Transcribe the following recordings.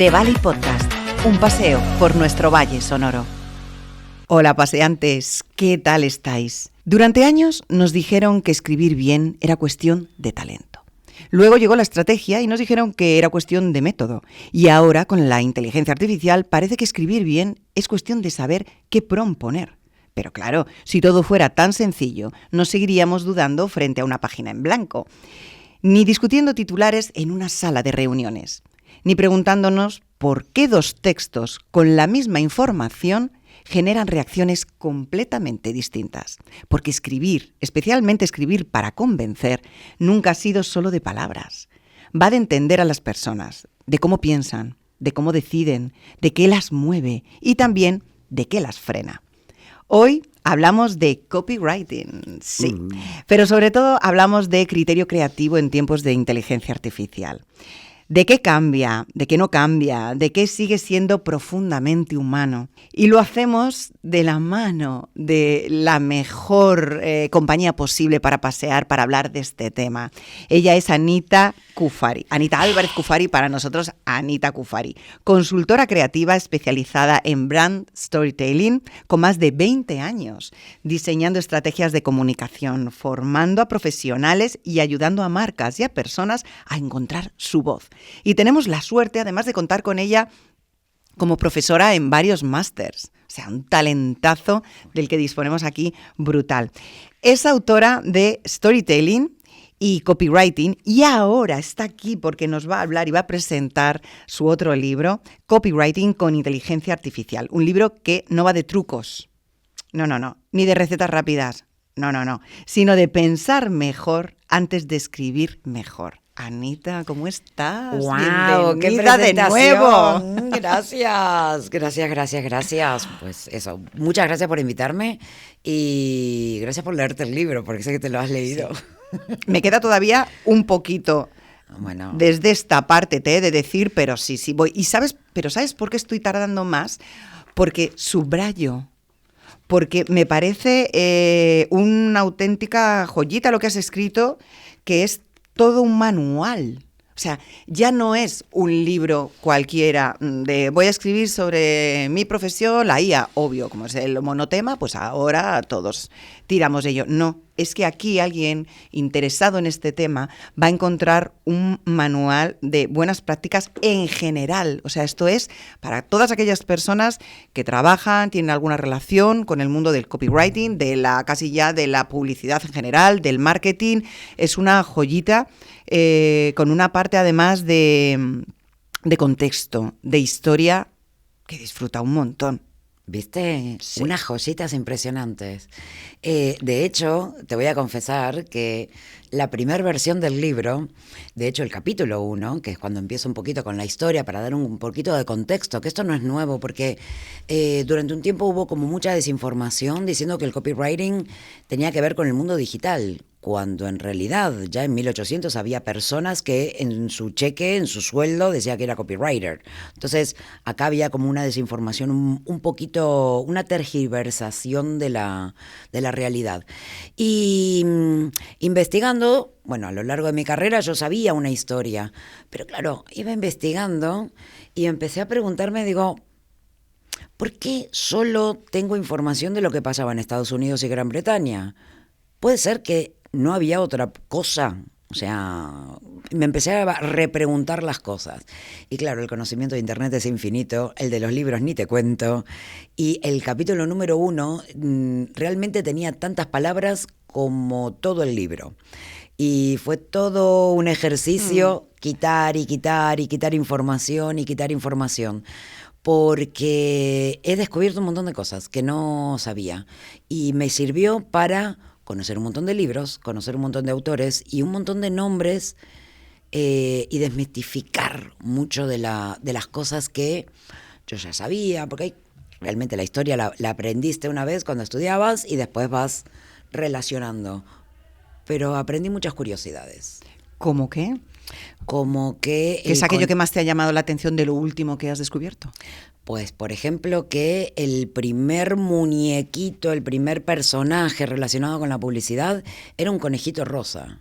The Valley Podcast, un paseo por nuestro valle sonoro. Hola paseantes, ¿qué tal estáis? Durante años nos dijeron que escribir bien era cuestión de talento. Luego llegó la estrategia y nos dijeron que era cuestión de método. Y ahora, con la inteligencia artificial, parece que escribir bien es cuestión de saber qué prompt poner. Pero claro, si todo fuera tan sencillo, no seguiríamos dudando frente a una página en blanco, ni discutiendo titulares en una sala de reuniones, ni preguntándonos por qué dos textos con la misma información generan reacciones completamente distintas. Porque escribir, especialmente escribir para convencer, nunca ha sido solo de palabras. Va de entender a las personas, de cómo piensan, de cómo deciden, de qué las mueve y también de qué las frena. Hoy hablamos de copywriting, sí, pero sobre todo hablamos de criterio creativo en tiempos de inteligencia artificial. ¿De qué cambia? ¿De qué no cambia? ¿De qué sigue siendo profundamente humano? Y lo hacemos de la mano de la mejor compañía posible para pasear, para hablar de este tema. Ella es Anita Cufari, Anita Álvarez Cufari, para nosotros Anita Cufari, consultora creativa especializada en brand storytelling con más de 20 años, diseñando estrategias de comunicación, formando a profesionales y ayudando a marcas y a personas a encontrar su voz. Y tenemos la suerte, además, de contar con ella como profesora en varios másters. O sea, un talentazo del que disponemos aquí brutal. Es autora de Storytelling y Copywriting y ahora está aquí porque nos va a hablar y va a presentar su otro libro, Copywriting con Inteligencia Artificial. Un libro que no va de trucos, no, ni de recetas rápidas, no, sino de pensar mejor antes de escribir mejor. Anita, ¿cómo estás? ¡Wow! ¡Qué Bienvenida de nuevo! Gracias. Pues eso, muchas gracias por invitarme y gracias por leerte el libro, porque sé que te lo has leído. Sí. Me queda todavía un poquito desde esta parte, te he de decir, pero sí, voy. Y ¿sabes por qué estoy tardando más? Porque subrayo. Porque me parece una auténtica joyita lo que has escrito, que es todo un manual. O sea, ya no es un libro cualquiera de voy a escribir sobre mi profesión, la IA, obvio, como es el monotema, pues ahora todos tiramos de ello. No, es que aquí alguien interesado en este tema va a encontrar un manual de buenas prácticas en general. O sea, esto es para todas aquellas personas que trabajan, tienen alguna relación con el mundo del copywriting, casi ya de la publicidad en general, del marketing. Es una joyita con una parte además de contexto, de historia, que disfruta un montón. ¿Viste? Sí. Unas joyitas impresionantes. De hecho, te voy a confesar que la primera versión del libro, de hecho el capítulo 1, que es cuando empiezo un poquito con la historia para dar un poquito de contexto, que esto no es nuevo porque durante un tiempo hubo como mucha desinformación diciendo que el copywriting tenía que ver con el mundo digital, cuando en realidad ya en 1800 había personas que en su cheque, en su sueldo, decía que era copywriter. Entonces acá había como una desinformación, un poquito, una tergiversación de la realidad. Y investigando, bueno, a lo largo de mi carrera yo sabía una historia, pero claro, iba investigando y empecé a preguntarme, digo, ¿por qué solo tengo información de lo que pasaba en Estados Unidos y Gran Bretaña? Puede ser que no había otra cosa. O sea, me empecé a repreguntar las cosas. Y claro, el conocimiento de Internet es infinito, el de los libros ni te cuento. Y el capítulo número 1 realmente tenía tantas palabras como todo el libro. Y fue todo un ejercicio quitar información. Porque he descubierto un montón de cosas que no sabía. Y me sirvió para conocer un montón de libros, conocer un montón de autores y un montón de nombres y desmitificar mucho de las cosas que yo ya sabía, porque realmente la historia la aprendiste una vez cuando estudiabas y después vas relacionando. Pero aprendí muchas curiosidades. ¿Cómo qué? Como que... ¿Qué es aquello que más te ha llamado la atención de lo último que has descubierto? Pues, por ejemplo, que el primer muñequito, el primer personaje relacionado con la publicidad era un conejito rosa.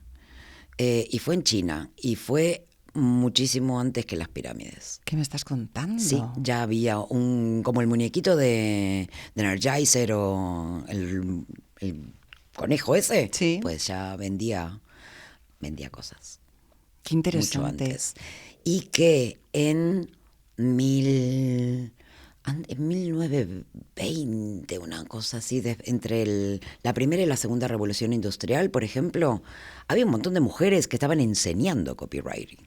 Y fue en China. Y fue muchísimo antes que las pirámides. ¿Qué me estás contando? Sí, ya había como el muñequito de Energizer o el conejo ese, Sí. pues ya vendía cosas. Qué interesante. Mucho antes. Y que en 1920, una cosa así, entre la primera y la segunda revolución industrial, por ejemplo, había un montón de mujeres que estaban enseñando copywriting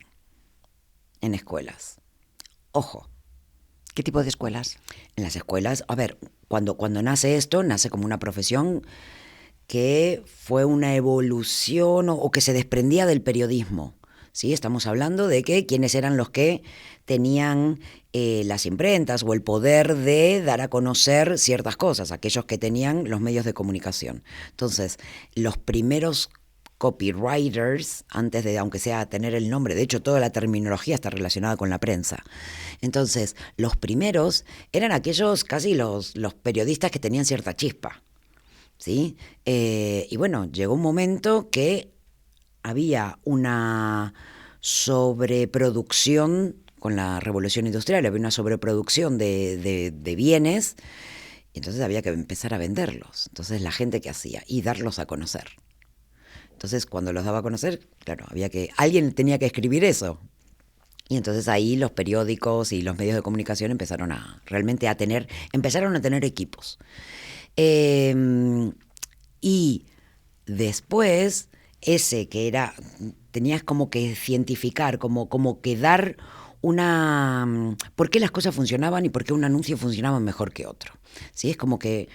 en escuelas. Ojo. ¿Qué tipo de escuelas? En las escuelas, a ver, cuando nace esto, nace como una profesión que fue una evolución o que se desprendía del periodismo. ¿Sí? Estamos hablando de que quiénes eran los que tenían las imprentas o el poder de dar a conocer ciertas cosas, aquellos que tenían los medios de comunicación. Entonces, los primeros copywriters, antes de, aunque sea tener el nombre, de hecho toda la terminología está relacionada con la prensa. Entonces, los primeros eran aquellos casi los periodistas que tenían cierta chispa. ¿Sí? Y bueno, llegó un momento que había una sobreproducción con la revolución industrial, había una sobreproducción de bienes, y entonces había que empezar a venderlos. Entonces la gente que hacía y darlos a conocer. Entonces cuando los daba a conocer, claro, alguien tenía que escribir eso. Y entonces ahí los periódicos y los medios de comunicación empezaron a tener equipos. Y después, ese que tenías como que cientificar, como que dar por qué las cosas funcionaban y por qué un anuncio funcionaba mejor que otro. ¿Sí? Es como que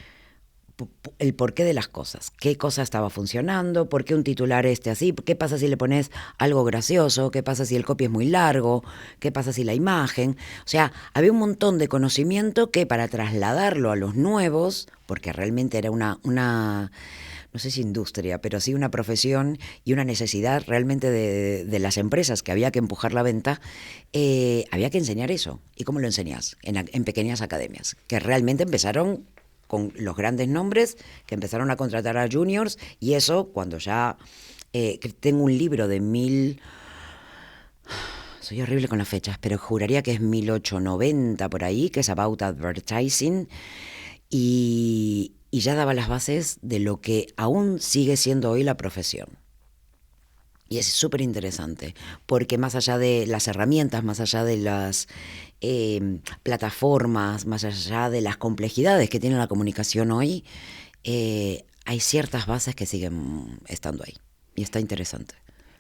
el porqué de las cosas, qué cosa estaba funcionando, por qué un titular así, qué pasa si le pones algo gracioso, qué pasa si el copy es muy largo, qué pasa si la imagen. O sea, había un montón de conocimiento que para trasladarlo a los nuevos, porque realmente era una no sé si industria, pero sí una profesión y una necesidad realmente de las empresas que había que empujar la venta, había que enseñar eso. ¿Y cómo lo enseñas? En pequeñas academias, que realmente empezaron con los grandes nombres, que empezaron a contratar a juniors, y eso cuando ya tengo un libro de soy horrible con las fechas, pero juraría que es 1890 por ahí, que es About Advertising, y ya daba las bases de lo que aún sigue siendo hoy la profesión. Y es súper interesante, porque más allá de las herramientas, más allá de las plataformas, más allá de las complejidades que tiene la comunicación hoy, hay ciertas bases que siguen estando ahí. Y está interesante.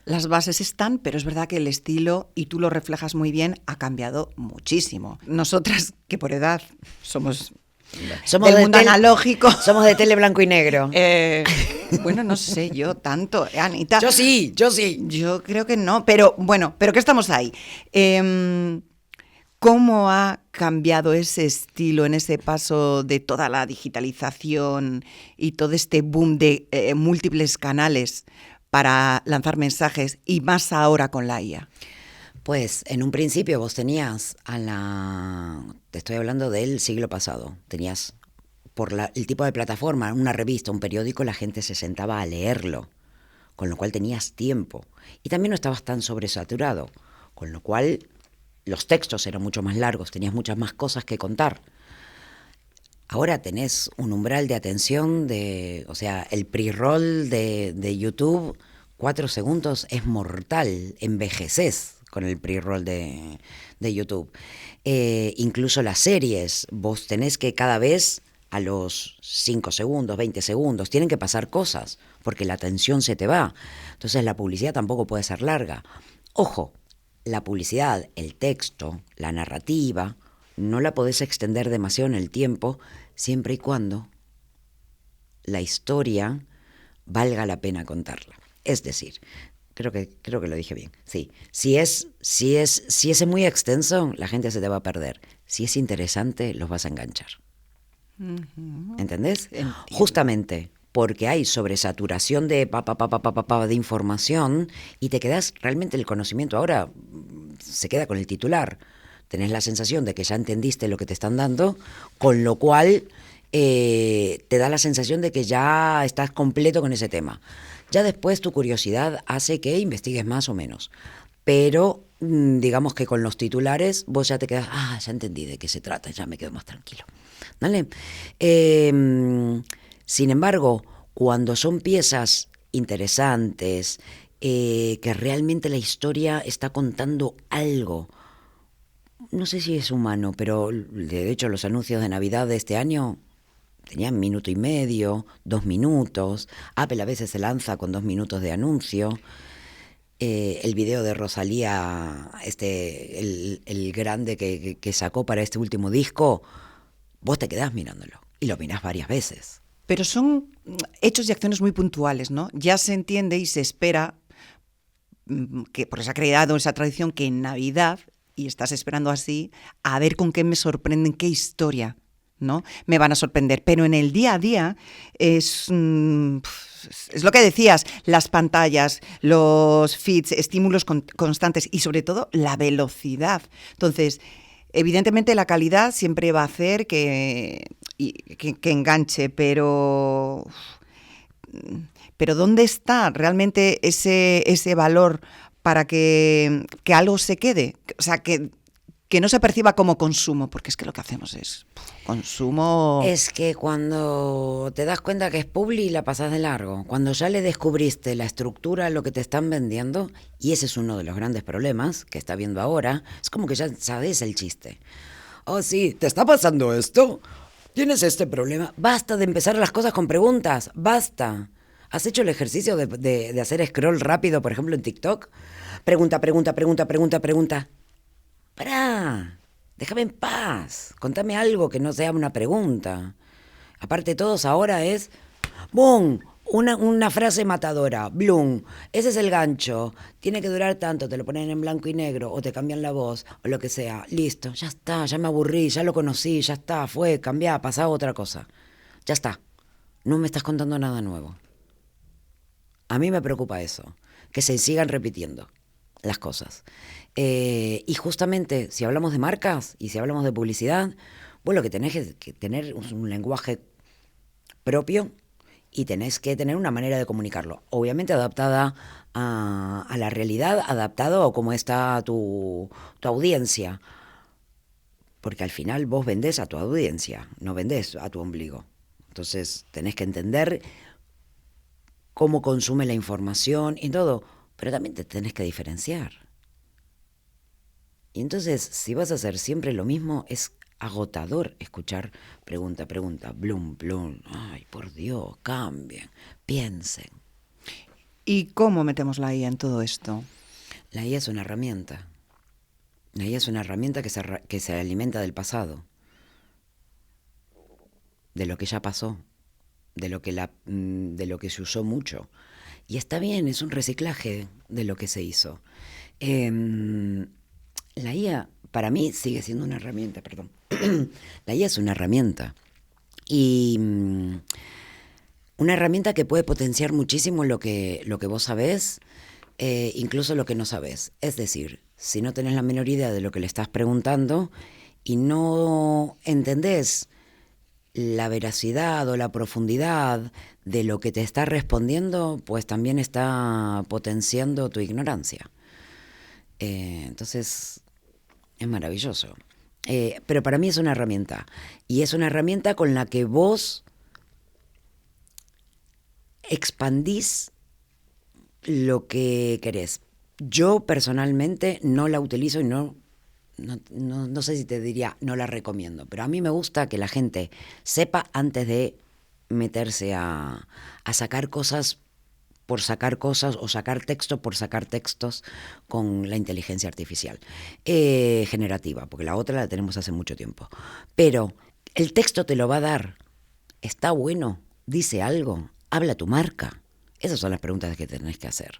Las bases están, pero es verdad que el estilo, y tú lo reflejas muy bien, ha cambiado muchísimo. Nosotras, que por edad somos del mundo analógico. Somos de tele blanco y negro. Bueno, no sé yo tanto, Anita. Yo sí. Yo creo que no, pero bueno, pero que estamos ahí. ¿Cómo ha cambiado ese estilo en ese paso de toda la digitalización y todo este boom de múltiples canales para lanzar mensajes y más ahora con la IA? Pues en un principio vos tenías te estoy hablando del siglo pasado, tenías por el tipo de plataforma, una revista, un periódico, la gente se sentaba a leerlo, con lo cual tenías tiempo. Y también no estabas tan sobresaturado, con lo cual los textos eran mucho más largos, tenías muchas más cosas que contar. Ahora tenés un umbral de atención o sea, el pre-roll de YouTube, 4 segundos es mortal, envejeces con el pre-roll de YouTube. Incluso las series, vos tenés que cada vez a los 5 segundos, 20 segundos, tienen que pasar cosas, porque la atención se te va. Entonces la publicidad tampoco puede ser larga. Ojo, la publicidad, el texto, la narrativa, no la podés extender demasiado en el tiempo, siempre y cuando la historia valga la pena contarla. Es decir, creo que lo dije bien. Sí, si es muy extenso, la gente se te va a perder. Si es interesante, los vas a enganchar. ¿Entendés? Entiendo. Justamente porque hay sobresaturación de de información y te quedas, realmente el conocimiento ahora se queda con el titular. Tenés la sensación de que ya entendiste lo que te están dando, con lo cual te da la sensación de que ya estás completo con ese tema. Ya después tu curiosidad hace que investigues más o menos. Pero digamos que con los titulares vos ya te quedás, ya entendí de qué se trata, ya me quedo más tranquilo. ¿Vale? Sin embargo, cuando son piezas interesantes, que realmente la historia está contando algo, no sé si es humano, pero de hecho los anuncios de Navidad de este año tenían 1,5 minutos, 2 minutos. Apple a veces se lanza con 2 minutos de anuncio. El video de Rosalía, el grande que sacó para este último disco, vos te quedás mirándolo y lo mirás varias veces. Pero son hechos y acciones muy puntuales, ¿no? Ya se entiende y se espera que, porque se ha creado esa tradición que en Navidad, y estás esperando así, a ver con qué me sorprenden, qué historia, ¿no? Me van a sorprender. Pero en el día a día es lo que decías, las pantallas, los feeds, estímulos constantes y sobre todo la velocidad. Entonces, evidentemente la calidad siempre va a hacer que enganche, pero ¿dónde está realmente ese valor para que algo se quede? O sea, que no se perciba como consumo, porque es que lo que hacemos es consumo. Es que cuando te das cuenta que es publi, la pasás de largo. Cuando ya le descubriste la estructura a lo que te están vendiendo, y ese es uno de los grandes problemas que está viendo ahora, es como que ya sabes el chiste. Oh, sí, ¿te está pasando esto? ¿Tienes este problema? Basta de empezar las cosas con preguntas, basta. ¿Has hecho el ejercicio de hacer scroll rápido, por ejemplo, en TikTok? Pregunta, pregunta, pregunta, pregunta, pregunta. Pará, déjame en paz. Contame algo que no sea una pregunta. Aparte, todos ahora es... ¡Bum! Una frase matadora. ¡Blum! Ese es el gancho. Tiene que durar tanto. Te lo ponen en blanco y negro o te cambian la voz o lo que sea. Listo, ya está, ya me aburrí, ya lo conocí, ya está, fue, cambiá, pasá a otra cosa. Ya está. No me estás contando nada nuevo. A mí me preocupa eso, que se sigan repitiendo las cosas. Y justamente, si hablamos de marcas y si hablamos de publicidad, vos lo que tenés es que tener un lenguaje propio y tenés que tener una manera de comunicarlo. Obviamente adaptada a la realidad, adaptado a cómo está tu audiencia. Porque al final vos vendés a tu audiencia, no vendés a tu ombligo. Entonces tenés que entender cómo consume la información y todo, pero también te tenés que diferenciar. Y entonces, si vas a hacer siempre lo mismo, es agotador escuchar pregunta, pregunta, blum, blum. Ay, por Dios, cambien, piensen. ¿Y cómo metemos la IA en todo esto? La IA es una herramienta. La IA es una herramienta que se alimenta del pasado, de lo que ya pasó, de lo que se usó mucho. Y está bien, es un reciclaje de lo que se hizo. La IA, para mí, sigue siendo una herramienta, perdón. La IA es una herramienta. Y una herramienta que puede potenciar muchísimo lo que vos sabés, incluso lo que no sabés. Es decir, si no tenés la menor idea de lo que le estás preguntando y no entendés la veracidad o la profundidad de lo que te está respondiendo, pues también está potenciando tu ignorancia. Entonces, es maravilloso. Pero para mí es una herramienta. Y es una herramienta con la que vos expandís lo que querés. Yo personalmente no la utilizo y no sé si te diría no la recomiendo, pero a mí me gusta que la gente sepa antes de meterse a sacar cosas por sacar cosas o sacar texto por sacar textos con la inteligencia artificial generativa, porque la otra la tenemos hace mucho tiempo. Pero el texto te lo va a dar. ¿Está bueno? ¿Dice algo? ¿Habla tu marca? Esas son las preguntas que tenés que hacer.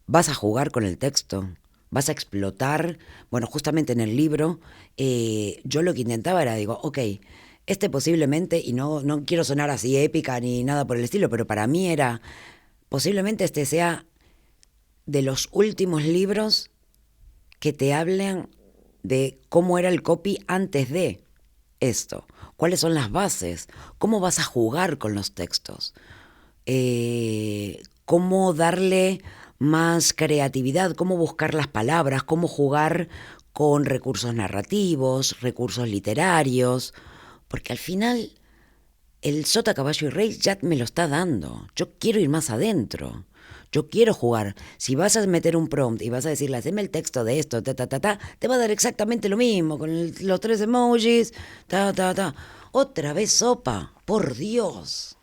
¿Vas a jugar con el texto? ¿Vas a explotar? Bueno, justamente en el libro yo lo que intentaba era, digo, ok, posiblemente, y no quiero sonar así épica ni nada por el estilo, pero para mí era, posiblemente sea de los últimos libros que te hablen de cómo era el copy antes de esto. ¿Cuáles son las bases? ¿Cómo vas a jugar con los textos? ¿Cómo darle más creatividad, cómo buscar las palabras, cómo jugar con recursos narrativos, recursos literarios, porque al final el sota, caballo y rey ya me lo está dando. Yo quiero ir más adentro. Yo quiero jugar. Si vas a meter un prompt y vas a decirle, haceme el texto de esto, te va a dar exactamente lo mismo, con los 3 emojis, Otra vez sopa, por Dios.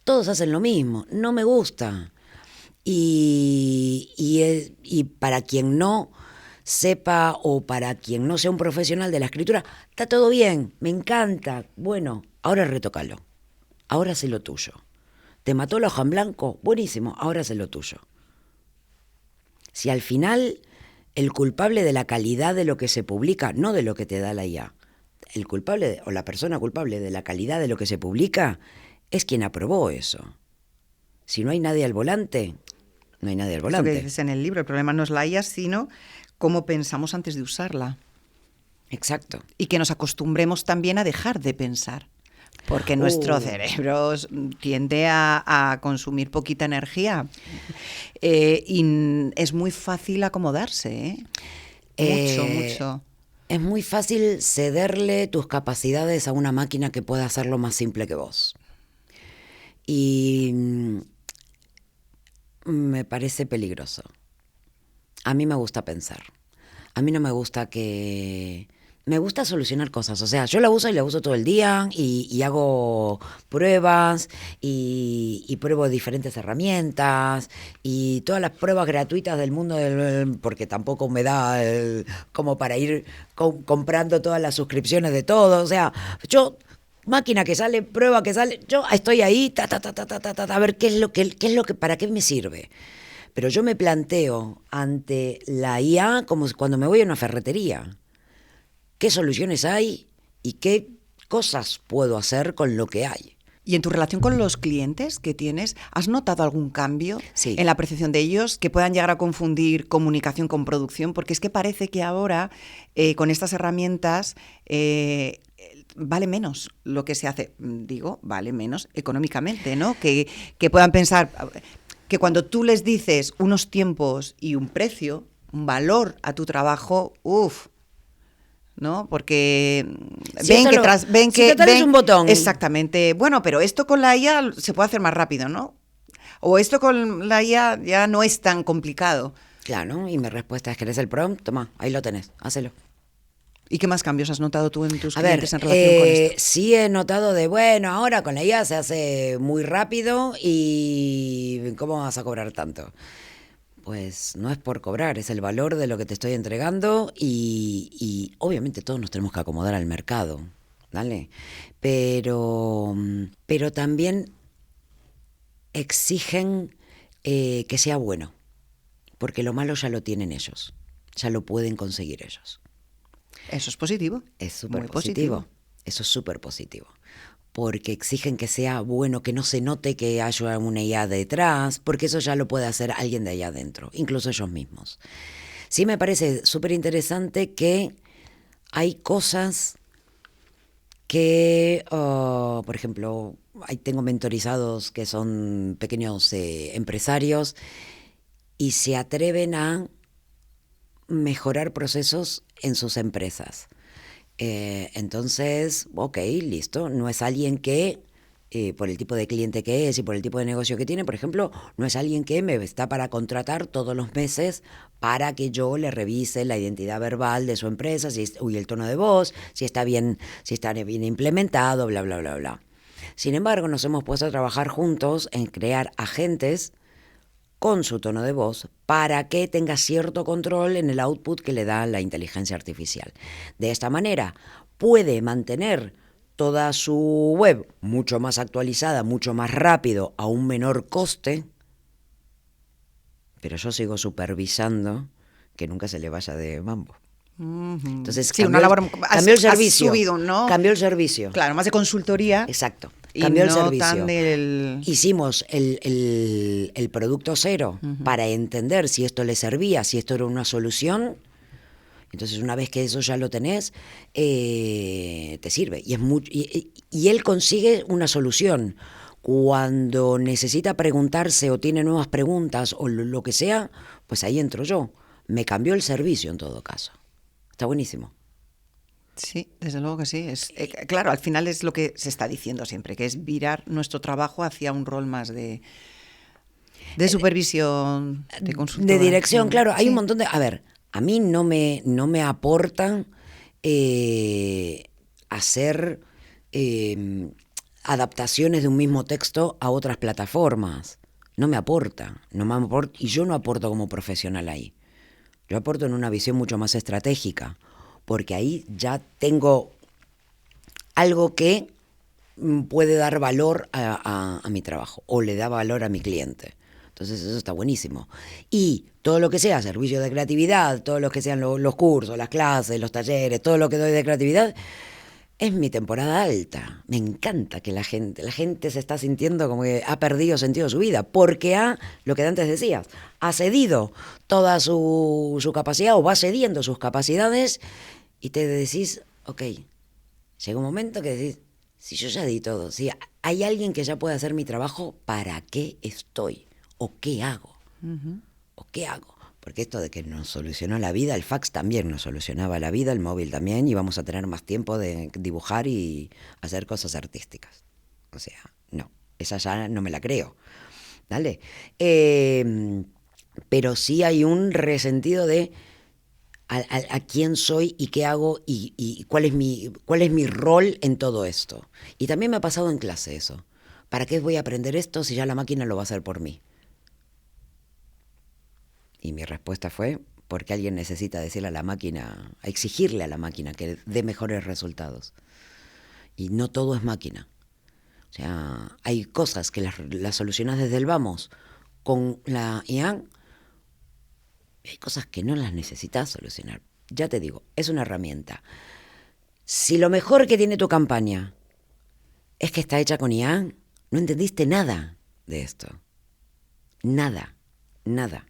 Todos hacen lo mismo, no me gusta. Y para quien no sepa o para quien no sea un profesional de la escritura, está todo bien, me encanta. Bueno, ahora retócalo, ahora sé lo tuyo. ¿Te mató la hoja en blanco? Buenísimo, ahora sé lo tuyo. Si al final el culpable de la calidad de lo que se publica, no de lo que te da la IA, el culpable o la persona culpable de la calidad de lo que se publica es quien aprobó eso. Si no hay nadie al volante, no hay nadie al volante. Lo que dices en el libro, el problema no es la IA, sino cómo pensamos antes de usarla. Exacto. Y que nos acostumbremos también a dejar de pensar. Porque nuestro cerebro tiende a consumir poquita energía y es muy fácil acomodarse, mucho. Es muy fácil cederle tus capacidades a una máquina que pueda hacerlo más simple que vos. Y me parece peligroso. A mí me gusta pensar. A mí no me gusta que... Me gusta solucionar cosas, o sea, yo la uso y la uso todo el día y hago pruebas y pruebo diferentes herramientas y todas las pruebas gratuitas del mundo, porque tampoco me da como para ir comprando todas las suscripciones de todo, o sea, yo... Máquina que sale, prueba que sale, yo estoy ahí, a ver qué es lo que, para qué me sirve. Pero yo me planteo ante la IA como cuando me voy a una ferretería. ¿Qué soluciones hay y qué cosas puedo hacer con lo que hay? ¿Y en tu relación con los clientes que tienes, has notado algún cambio en la percepción de ellos que puedan llegar a confundir comunicación con producción? Porque es que parece que ahora con estas herramientas vale menos lo que se hace. Digo, vale menos económicamente, ¿no? Que puedan pensar que cuando tú les dices unos tiempos y un precio, un valor a tu trabajo, ¿no? Porque ven que un botón. Exactamente. Bueno, pero esto con la IA se puede hacer más rápido, ¿no? O esto con la IA ya no es tan complicado. Claro, y mi respuesta es: ¿querés el prompt? Toma, ahí lo tenés, hácelo. ¿Y qué más cambios has notado tú en tus clientes en relación con esto? Sí he notado ahora con la IA se hace muy rápido y ¿cómo vas a cobrar tanto? Pues no es por cobrar, es el valor de lo que te estoy entregando y obviamente todos nos tenemos que acomodar al mercado, ¿vale? Pero también exigen que sea bueno, porque lo malo ya lo tienen ellos, ya lo pueden conseguir ellos. Eso es positivo. Es súper positivo. Eso es súper positivo. Porque exigen que sea bueno, que no se note que haya una IA detrás, porque eso ya lo puede hacer alguien de allá adentro, incluso ellos mismos. Sí me parece súper interesante que hay cosas que, por ejemplo, ahí tengo mentorizados que son pequeños empresarios y se atreven a mejorar procesos en sus empresas. Entonces, ok, listo, no es alguien que, por el tipo de cliente que es y por el tipo de negocio que tiene, por ejemplo, no es alguien que me está para contratar todos los meses para que yo le revise la identidad verbal de su empresa, y el tono de voz, si está bien implementado, bla, bla, bla, bla. Sin embargo, nos hemos puesto a trabajar juntos en crear agentes con su tono de voz para que tenga cierto control en el output que le da la inteligencia artificial. De esta manera puede mantener toda su web mucho más actualizada, mucho más rápido, a un menor coste, pero yo sigo supervisando que nunca se le vaya de mambo. Entonces sí, cambió el servicio. Subido, ¿no? Cambió el servicio. Claro, más de consultoría. Exacto. Cambió el servicio. Tan Hicimos el producto cero para entender si esto le servía, si esto era una solución. Entonces, una vez que eso ya lo tenés, te sirve. Y él consigue una solución. Cuando necesita preguntarse o tiene nuevas preguntas o lo que sea, pues ahí entro yo. Me cambió el servicio en todo caso. Está buenísimo. Sí, desde luego que sí. Claro, al final es lo que se está diciendo siempre, que es virar nuestro trabajo hacia un rol más de supervisión, de consultor. De dirección, claro. Hay sí. un montón de... A ver, a mí no me aportan hacer adaptaciones de un mismo texto a otras plataformas. No me aporta. Y yo no aporto como profesional ahí. Yo aporto en una visión mucho más estratégica, porque ahí ya tengo algo que puede dar valor a mi trabajo o le da valor a mi cliente. Entonces eso está buenísimo. Y todo lo que sea servicio de creatividad, todo lo que sean los cursos, las clases, los talleres, todo lo que doy de creatividad, es mi temporada alta. Me encanta que la gente se está sintiendo como que ha perdido sentido de su vida, porque lo que antes decías, ha cedido toda su capacidad o va cediendo sus capacidades y te decís, ok, llega un momento que decís, si yo ya di todo, si hay alguien que ya puede hacer mi trabajo, ¿para qué estoy? ¿O qué hago? Uh-huh. ¿O qué hago? Porque esto de que nos solucionó la vida, el fax también nos solucionaba la vida, el móvil también, y vamos a tener más tiempo de dibujar y hacer cosas artísticas. O sea, no, esa ya no me la creo. ¿Vale? Pero sí hay un resentido de a quién soy y qué hago y cuál es mi rol en todo esto. Y también me ha pasado en clase eso. ¿Para qué voy a aprender esto si ya la máquina lo va a hacer por mí? Y mi respuesta fue, porque alguien necesita decirle a la máquina, exigirle a la máquina que dé mejores resultados. Y no todo es máquina. O sea, hay cosas que las solucionas desde el vamos con la IA, y hay cosas que no las necesitas solucionar. Ya te digo, es una herramienta. Si lo mejor que tiene tu campaña es que está hecha con IA, no entendiste nada de esto. Nada, nada.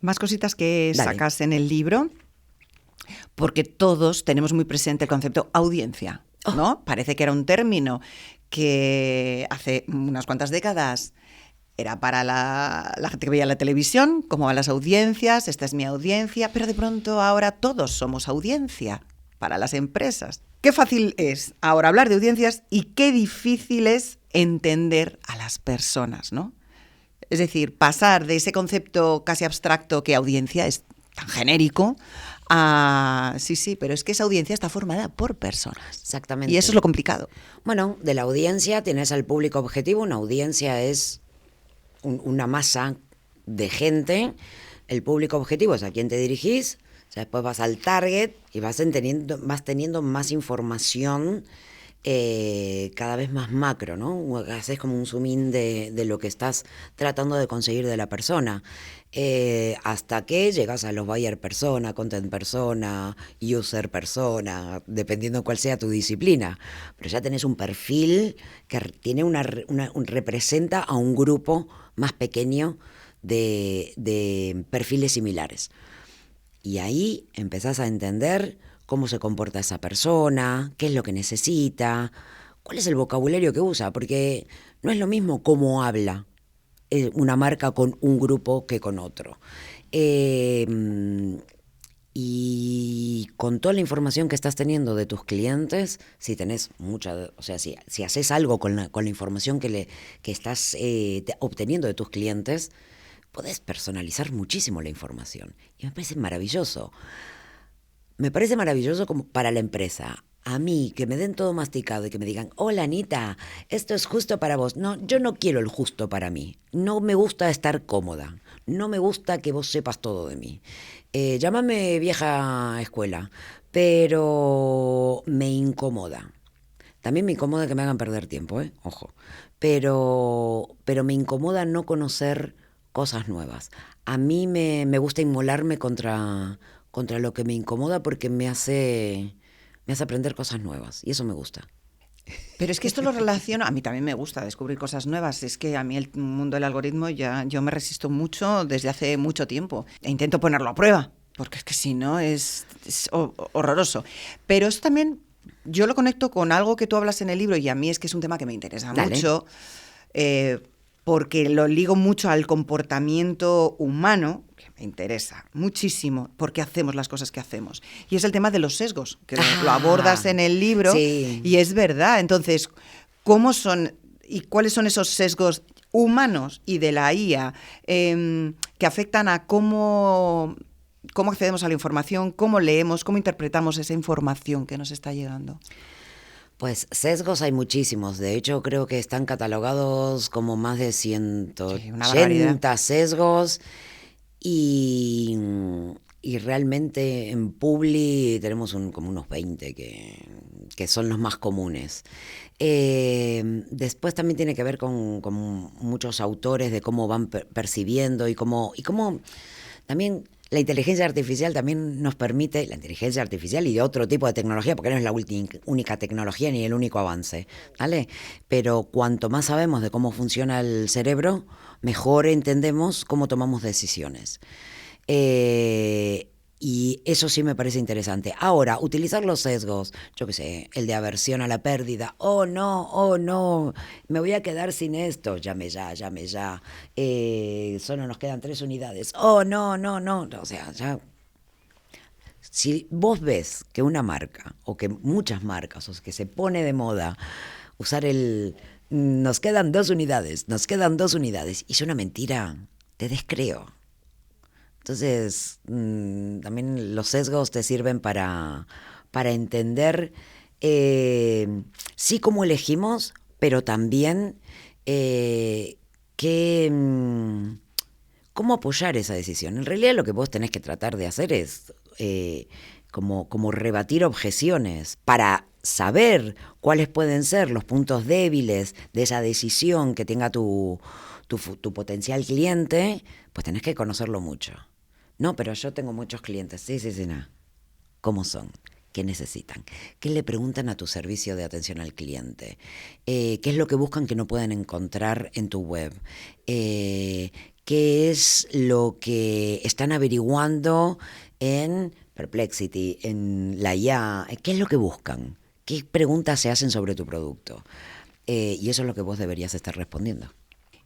Más cositas que Dale. sacas en el libro, porque todos tenemos muy presente el concepto audiencia, ¿no? Parece que era un término que hace unas cuantas décadas era para la gente que veía la televisión, como a las audiencias, esta es mi audiencia, pero de pronto ahora todos somos audiencia para las empresas. Qué fácil es ahora hablar de audiencias y qué difícil es entender a las personas, ¿no? Es decir, pasar de ese concepto casi abstracto que audiencia es tan genérico a... Sí, pero es que esa audiencia está formada por personas. Exactamente. Y eso es lo complicado. Bueno, de la audiencia tienes al público objetivo. Una audiencia es una masa de gente. El público objetivo es a quien te dirigís. O sea, después vas al target y vas teniendo más información cada vez más macro, ¿no? Haces como un zoom in de lo que estás tratando de conseguir de la persona. Hasta que llegas a los buyer persona, content persona, user persona, dependiendo cuál sea tu disciplina. Pero ya tenés un perfil que tiene representa a un grupo más pequeño de perfiles similares. Y ahí empezás a entender cómo se comporta esa persona, qué es lo que necesita, cuál es el vocabulario que usa, porque no es lo mismo cómo habla una marca con un grupo que con otro. Y con toda la información que estás teniendo de tus clientes, si tenés mucha, o sea, si haces algo con la información que estás obteniendo de tus clientes, podés personalizar muchísimo la información. Y me parece maravilloso. Me parece maravilloso como para la empresa. A mí, que me den todo masticado y que me digan, hola Anita, esto es justo para vos. No, yo no quiero el justo para mí. No me gusta estar cómoda. No me gusta que vos sepas todo de mí. Llámame vieja escuela, pero me incomoda. También me incomoda que me hagan perder tiempo, ojo. Pero me incomoda no conocer cosas nuevas. A mí me gusta inmolarme contra lo que me incomoda porque me hace aprender cosas nuevas y eso me gusta. Pero es que esto lo relaciono, a mí también me gusta descubrir cosas nuevas, es que a mí el mundo del algoritmo yo me resisto mucho desde hace mucho tiempo e intento ponerlo a prueba, porque es que si no es horroroso. Pero eso también yo lo conecto con algo que tú hablas en el libro y a mí es que es un tema que me interesa mucho. porque lo ligo mucho al comportamiento humano, que me interesa muchísimo, por qué hacemos las cosas que hacemos. Y es el tema de los sesgos, que lo abordas en el libro, sí. Y es verdad. Entonces, ¿cómo son y cuáles son esos sesgos humanos y de la IA que afectan a cómo accedemos a la información, cómo leemos, cómo interpretamos esa información que nos está llegando? Pues sesgos hay muchísimos. De hecho, creo que están catalogados como más de 180 sesgos. Y realmente en Publi tenemos como unos 20 que son los más comunes. Después también tiene que ver con muchos autores de cómo van percibiendo y cómo también la inteligencia artificial también nos permite, la inteligencia artificial y otro tipo de tecnología, porque no es la única tecnología ni el único avance, ¿vale? Pero cuanto más sabemos de cómo funciona el cerebro, mejor entendemos cómo tomamos decisiones. Y eso sí me parece interesante. Ahora, utilizar los sesgos, yo qué sé, el de aversión a la pérdida, oh no, me voy a quedar sin esto, llame ya, solo nos quedan 3 unidades, oh no, o sea, ya. Si vos ves que una marca, o que muchas marcas, o que se pone de moda usar nos quedan 2 unidades, y es una mentira, te descreo. Entonces, también los sesgos te sirven para entender, sí, cómo elegimos, pero también cómo apoyar esa decisión. En realidad lo que vos tenés que tratar de hacer es como rebatir objeciones para saber cuáles pueden ser los puntos débiles de esa decisión que tenga tu potencial cliente, pues tenés que conocerlo mucho. No, pero yo tengo muchos clientes. Sí, no. ¿Cómo son? ¿Qué necesitan? ¿Qué le preguntan a tu servicio de atención al cliente? ¿Qué es lo que buscan que no pueden encontrar en tu web? ¿Qué es lo que están averiguando en Perplexity, en la IA? ¿Qué es lo que buscan? ¿Qué preguntas se hacen sobre tu producto? Y eso es lo que vos deberías estar respondiendo.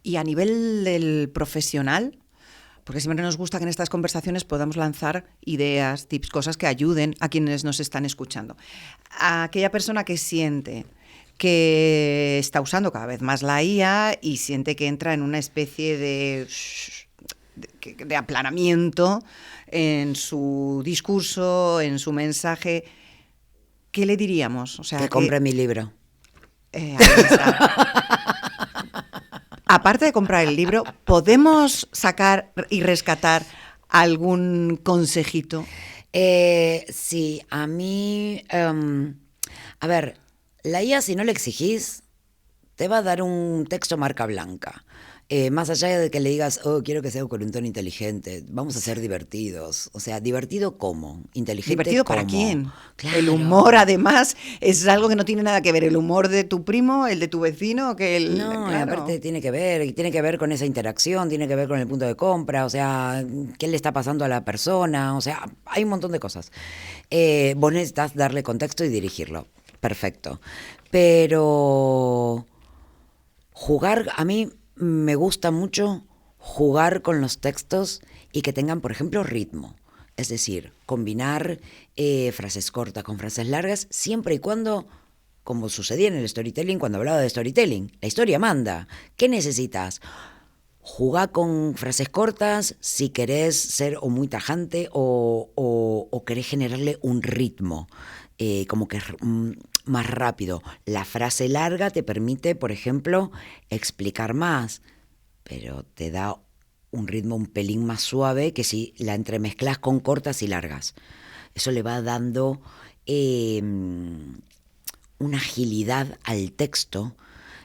Y a nivel del profesional, porque siempre nos gusta que en estas conversaciones podamos lanzar ideas, tips, cosas que ayuden a quienes nos están escuchando. A aquella persona que siente que está usando cada vez más la IA y siente que entra en una especie de aplanamiento en su discurso, en su mensaje, ¿qué le diríamos? O sea, que compre mi libro. Ahí está. Aparte de comprar el libro, ¿podemos sacar y rescatar algún consejito? Sí, a mí... a ver, la IA, si no le exigís, te va a dar un texto marca blanca. Más allá de que le digas, oh, quiero que sea con un tono inteligente, vamos a ser divertidos. O sea, ¿divertido cómo? ¿Inteligente ¿Divertido cómo? para quién? Claro. El humor, además, es algo que no tiene nada que ver. El humor de tu primo, el de tu vecino, que el... No, claro. aparte tiene que ver con esa interacción, tiene que ver con el punto de compra, o sea, qué le está pasando a la persona, o sea, hay un montón de cosas. Vos necesitas darle contexto y dirigirlo. Perfecto. Pero jugar, a mí me gusta mucho jugar con los textos y que tengan, por ejemplo, ritmo. Es decir, combinar frases cortas con frases largas, siempre y cuando, como sucedía en el storytelling, cuando hablaba de storytelling, la historia manda. ¿Qué necesitas? Jugar con frases cortas si querés ser o muy tajante o querés generarle un ritmo, como que más rápido. La frase larga te permite, por ejemplo, explicar más, pero te da un ritmo un pelín más suave que si la entremezclas con cortas y largas. Eso le va dando una agilidad al texto.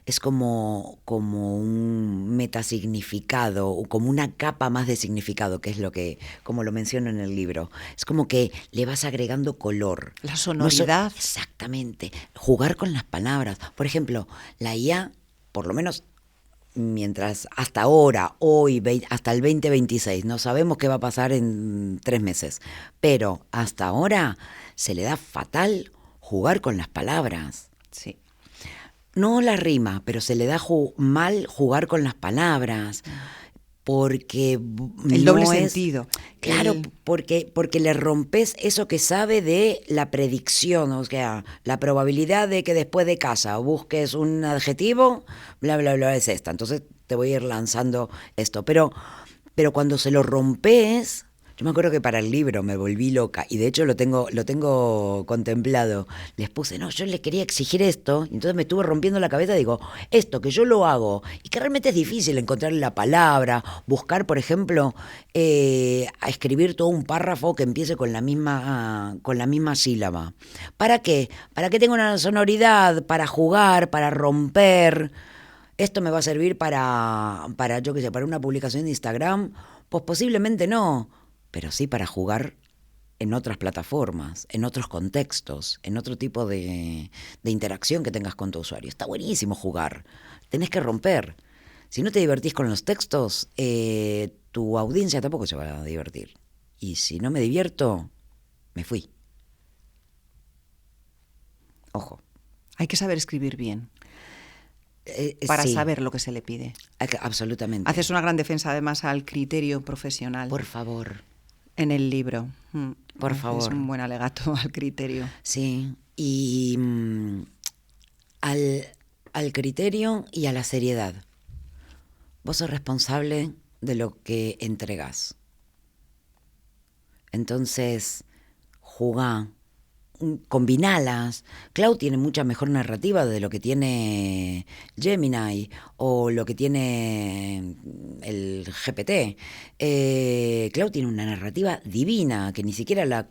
Es como un metasignificado o como una capa más de significado, que es lo que, como lo menciono en el libro. Es como que le vas agregando color. La sonoridad. Exactamente. Jugar con las palabras. Por ejemplo, la IA, por lo menos mientras hasta ahora, hoy, hasta el 2026, no sabemos qué va a pasar en 3 meses, pero hasta ahora se le da fatal jugar con las palabras. Sí. no la rima, pero se le da mal jugar con las palabras. Porque el doble sentido. Claro, porque le rompes eso que sabe de la predicción, o sea, la probabilidad de que después de casa busques un adjetivo, bla, bla, bla, es esta. Entonces te voy a ir lanzando esto. Pero cuando se lo rompes, yo me acuerdo que para el libro me volví loca, y de hecho lo tengo contemplado. Les puse, no, yo les quería exigir esto, y entonces me estuve rompiendo la cabeza, digo, esto que yo lo hago, y que realmente es difícil encontrar la palabra, buscar, por ejemplo, a escribir todo un párrafo que empiece con la misma sílaba. ¿Para qué? Para que tenga una sonoridad, para jugar, para romper. Esto me va a servir para yo qué sé, para una publicación de Instagram. Pues posiblemente no, pero sí para jugar en otras plataformas, en otros contextos, en otro tipo de interacción que tengas con tu usuario. Está buenísimo jugar, tenés que romper. Si no te divertís con los textos, tu audiencia tampoco se va a divertir. Y si no me divierto, me fui. Ojo. Hay que saber escribir bien. Para Sí, saber lo que se le pide. Absolutamente. Haces una gran defensa además al criterio profesional. Por favor. En el libro. Por favor. Es un buen alegato al criterio. Sí, y al criterio y a la seriedad. Vos sos responsable de lo que entregás. Entonces, jugá, combinalas. Cloud tiene mucha mejor narrativa de lo que tiene Gemini o lo que tiene el GPT. Cloud tiene una narrativa divina que ni siquiera la...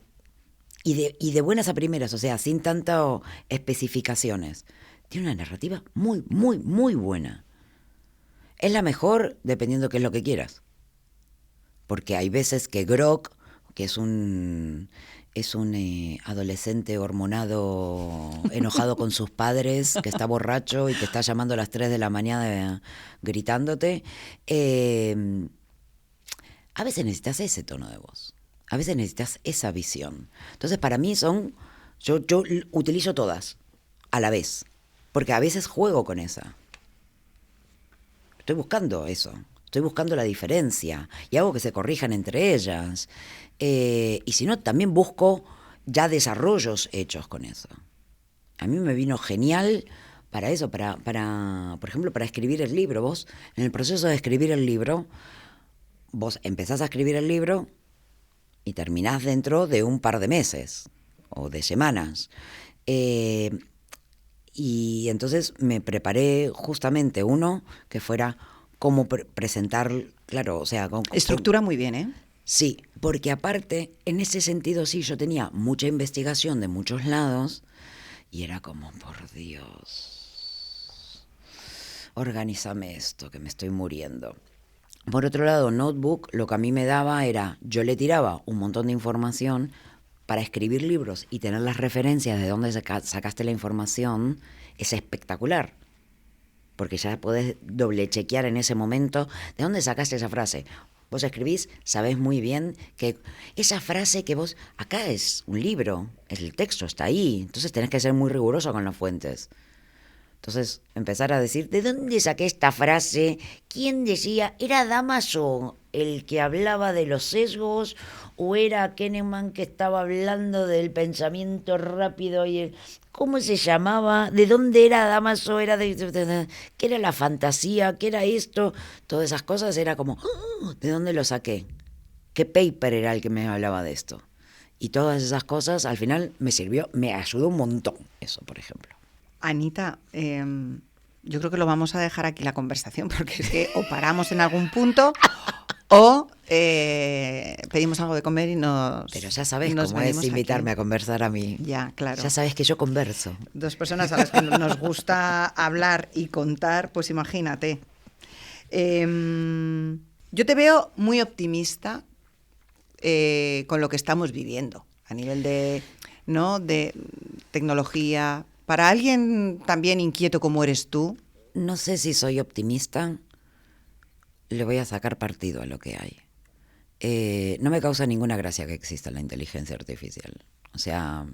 Y de buenas a primeras, o sea, sin tantas especificaciones. Tiene una narrativa muy, muy, muy buena. Es la mejor dependiendo qué es lo que quieras. Porque hay veces que Grok, que es un adolescente hormonado, enojado con sus padres, que está borracho y que está llamando a las 3 de la mañana gritándote, a veces necesitas ese tono de voz. A veces necesitas esa visión. Entonces, para mí yo utilizo todas a la vez, porque a veces juego con esa. Estoy buscando eso, estoy buscando la diferencia y hago que se corrijan entre ellas. Y si no, también busco ya desarrollos hechos con eso. A mí me vino genial para eso, por ejemplo, para escribir el libro. Vos, en el proceso de escribir el libro, vos empezás a escribir el libro y terminás dentro de un par de meses o de semanas. Y entonces me preparé justamente uno que fuera cómo presentar, claro, o sea... Estructura muy bien, ¿eh? Sí, porque aparte, en ese sentido sí, yo tenía mucha investigación de muchos lados y era como, por Dios, organízame esto, que me estoy muriendo. Por otro lado, Notebook, lo que a mí me daba era, yo le tiraba un montón de información para escribir libros y tener las referencias de dónde sacaste la información, es espectacular. Porque ya podés doble chequear en ese momento de dónde sacaste esa frase. Vos escribís, sabés muy bien que esa frase que vos... Acá es un libro, el texto está ahí, entonces tenés que ser muy riguroso con las fuentes. Entonces, empezar a decir, ¿de dónde saqué esta frase? ¿Quién decía? ¿Era Damaso el que hablaba de los sesgos? ¿O era Kahneman que estaba hablando del pensamiento rápido? ¿Cómo se llamaba? ¿De dónde era Damaso? ¿Qué era la fantasía? ¿Qué era esto? Todas esas cosas era como, ¿de dónde lo saqué? ¿Qué paper era el que me hablaba de esto? Y todas esas cosas al final me ayudó un montón eso, por ejemplo. Anita, yo creo que lo vamos a dejar aquí la conversación, porque es que o paramos en algún punto o pedimos algo de comer y nos... Pero ya sabes cómo es invitarme a conversar a mí. Ya, claro. Ya sabes que yo converso. Dos personas a las que nos gusta hablar y contar, pues imagínate. Yo te veo muy optimista con lo que estamos viviendo a nivel de tecnología. Para alguien también inquieto como eres tú. No sé si soy optimista. Le voy a sacar partido a lo que hay. No me causa ninguna gracia que exista la inteligencia artificial. O sea,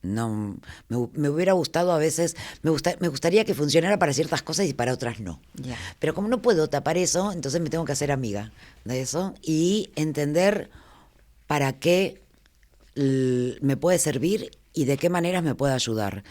No, me hubiera gustado a veces, me gustaría que funcionara para ciertas cosas y para otras no. Ya. Pero como no puedo tapar eso, entonces me tengo que hacer amiga de eso y entender para qué me puede servir y de qué maneras me puede ayudar.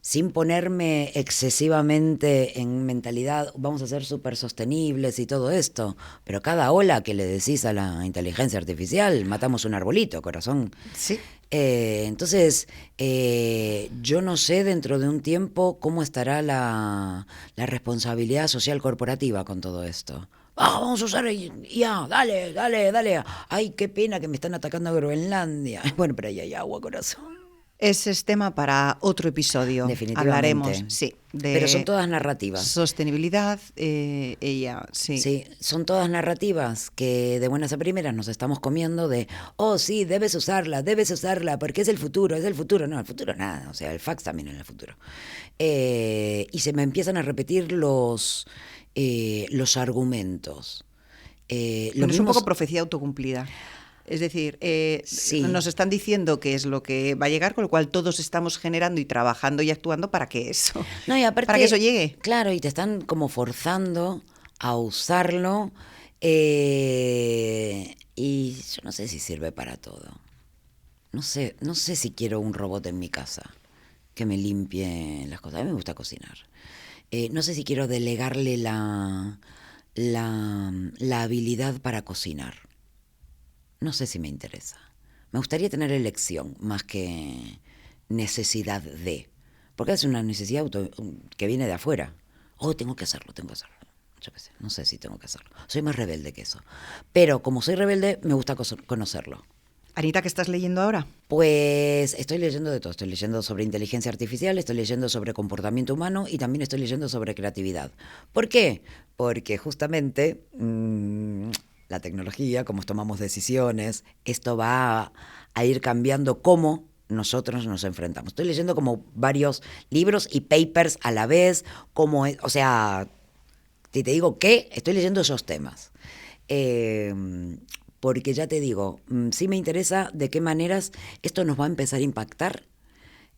Sin ponerme excesivamente en mentalidad, vamos a ser súper sostenibles y todo esto, pero cada ola que le decís a la inteligencia artificial, matamos un arbolito, corazón. Sí. Entonces, yo no sé dentro de un tiempo cómo estará la responsabilidad social corporativa con todo esto. Vamos a usar ya, dale, dale, dale. Ay, qué pena que me están atacando a Groenlandia. Bueno, pero ahí hay agua, corazón. Ese es tema para otro episodio. Definitivamente. Hablaremos, sí, de Pero son todas narrativas. Sostenibilidad, ella, sí. Sí, son todas narrativas que de buenas a primeras nos estamos comiendo de, oh sí, debes usarla, porque es el futuro. No, el futuro nada, o sea, el fax también es el futuro. Y se me empiezan a repetir los argumentos. Bueno, es un poco profecía autocumplida. Es decir, sí. Nos están diciendo que es lo que va a llegar, con lo cual todos estamos generando y trabajando y actuando para que eso, no, y aparte, para que eso llegue. Claro, y te están como forzando a usarlo, y yo no sé si sirve para todo. No sé si quiero un robot en mi casa que me limpie las cosas. A mí me gusta cocinar. No sé si quiero delegarle la habilidad para cocinar. No sé si me interesa. Me gustaría tener elección más que necesidad de. Porque es una necesidad que viene de afuera. Oh, tengo que hacerlo. Yo qué sé, no sé si tengo que hacerlo. Soy más rebelde que eso. Pero como soy rebelde, me gusta conocerlo. Anita, ¿qué estás leyendo ahora? Pues estoy leyendo de todo. Estoy leyendo sobre inteligencia artificial, estoy leyendo sobre comportamiento humano y también estoy leyendo sobre creatividad. ¿Por qué? Porque justamente la tecnología, cómo tomamos decisiones, esto va a ir cambiando cómo nosotros nos enfrentamos. Estoy leyendo como varios libros y papers a la vez, o sea, si te digo qué, estoy leyendo esos temas. Porque ya te digo, sí me interesa de qué maneras esto nos va a empezar a impactar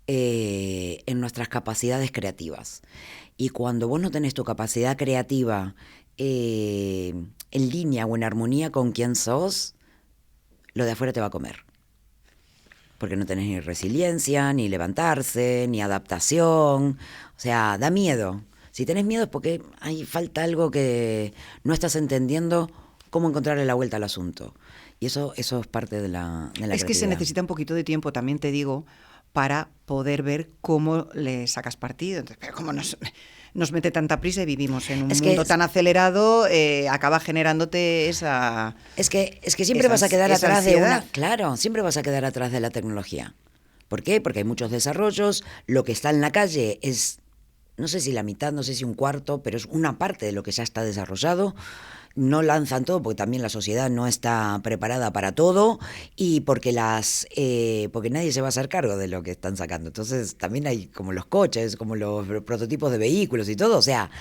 en nuestras capacidades creativas. Y cuando vos no tenés tu capacidad creativa en línea o en armonía con quien sos, lo de afuera te va a comer. Porque no tenés ni resiliencia, ni levantarse, ni adaptación. O sea, da miedo. Si tenés miedo es porque hay falta algo que no estás entendiendo cómo encontrarle la vuelta al asunto. Y eso es parte de la creatividad. Es que se necesita un poquito de tiempo, también te digo, para poder ver cómo le sacas partido. Entonces, pero cómo nos mete tanta prisa y vivimos en un mundo tan acelerado, acaba generándote esa... Es que siempre vas a quedar atrás de una... Claro, siempre vas a quedar atrás de la tecnología. ¿Por qué? Porque hay muchos desarrollos, lo que está en la calle es, no sé si la mitad, no sé si un cuarto, pero es una parte de lo que ya está desarrollado. No lanzan todo porque también la sociedad no está preparada para todo y porque porque nadie se va a hacer cargo de lo que están sacando. Entonces también hay como los coches, como los prototipos de vehículos y todo. O sea,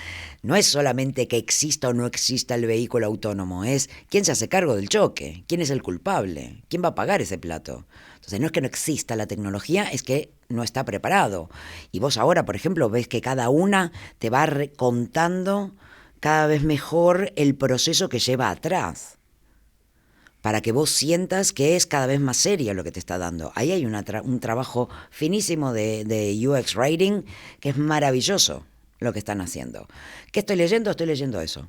no es solamente que exista o no exista el vehículo autónomo, es quién se hace cargo del choque, quién es el culpable, quién va a pagar ese plato. Entonces no es que no exista la tecnología, es que no está preparado. Y vos ahora, por ejemplo, ves que cada una te va contando cada vez mejor el proceso que lleva atrás, para que vos sientas que es cada vez más seria lo que te está dando. Ahí hay un trabajo finísimo de UX Writing que es maravilloso lo que están haciendo. ¿Qué estoy leyendo? Estoy leyendo eso.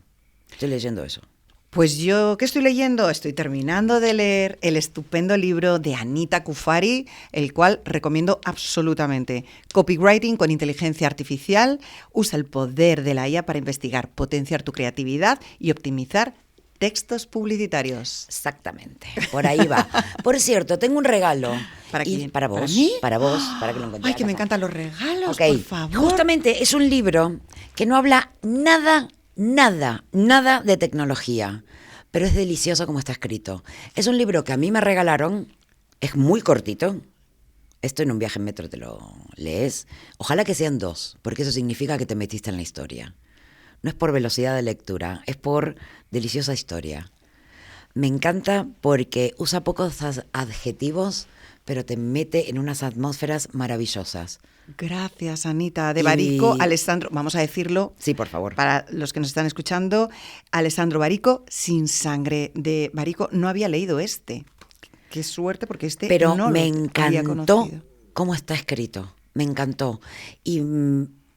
Pues yo, ¿qué estoy leyendo? Estoy terminando de leer el estupendo libro de Anita Cufari, el cual recomiendo absolutamente. Copywriting con inteligencia artificial. Usa el poder de la IA para investigar, potenciar tu creatividad y optimizar textos publicitarios. Exactamente, por ahí va. Por cierto, tengo un regalo. ¿Para quién? Para vos. ¿Para mí? Para vos, para que lo encontrés. Ay, que me encantan los regalos, okay. Por favor. Justamente es un libro que no habla nada de tecnología, pero es delicioso como está escrito. Es un libro que a mí me regalaron, es muy cortito. Esto en un viaje en metro te lo lees. Ojalá que sean 2, porque eso significa que te metiste en la historia. No es por velocidad de lectura, es por deliciosa historia. Me encanta porque usa pocos adjetivos, pero te mete en unas atmósferas maravillosas. Gracias, Anita. De Barico, Alessandro, vamos a decirlo. Sí, por favor. Para los que nos están escuchando, Alessandro Barico, Sin sangre, de Barico. No había leído este. Qué suerte, porque este pero no me lo encantó había conocido. Cómo está escrito. Me encantó. Y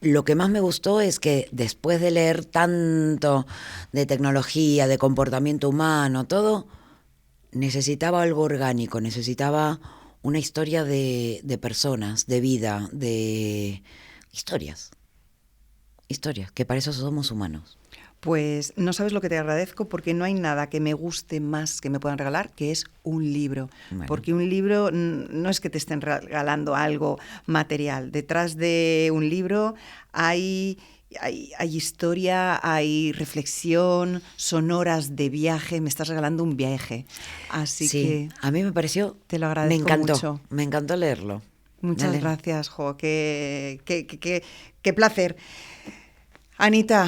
lo que más me gustó es que después de leer tanto de tecnología, de comportamiento humano, todo, necesitaba algo orgánico, necesitaba una historia de personas, de vida, de historias, que para eso somos humanos. Pues no sabes lo que te agradezco, porque no hay nada que me guste más que me puedan regalar, que es un libro. Bueno. Porque un libro no es que te estén regalando algo material. Detrás de un libro hay historia, hay reflexión, son horas de viaje. Me estás regalando un viaje. Así sí, que a mí me pareció, te lo agradezco mucho. Me encantó leerlo. Muchas gracias, Jo. Qué placer. Anita,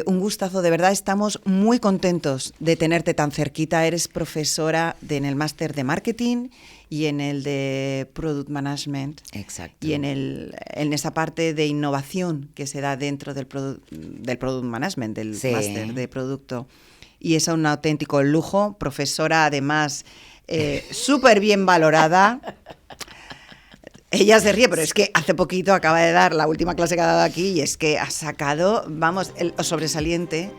un gustazo, de verdad estamos muy contentos de tenerte tan cerquita. Eres profesora en el máster de marketing y en el de product management. Exacto. Y en esa parte de innovación que se da dentro del product management, del máster de producto. Y es un auténtico lujo, profesora además súper bien valorada. Ella se ríe, pero es que hace poquito acaba de dar la última clase que ha dado aquí y es que ha sacado, vamos, el sobresaliente.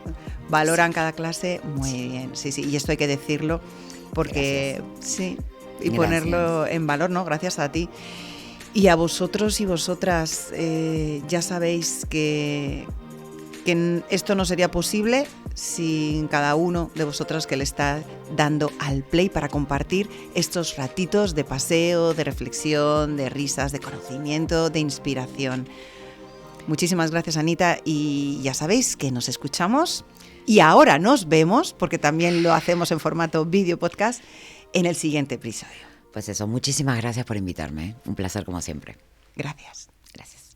Valoran cada clase muy bien. Sí, y esto hay que decirlo porque sí, y ponerlo en valor, ¿no? Gracias a ti. Y a vosotros y vosotras, ya sabéis que esto no sería posible sin cada uno de vosotros que le está dando al play para compartir estos ratitos de paseo, de reflexión, de risas, de conocimiento, de inspiración. Muchísimas gracias, Anita, y ya sabéis que nos escuchamos y ahora nos vemos, porque también lo hacemos en formato vídeo podcast, en el siguiente episodio. Pues eso, muchísimas gracias por invitarme. Un placer como siempre. Gracias. Gracias.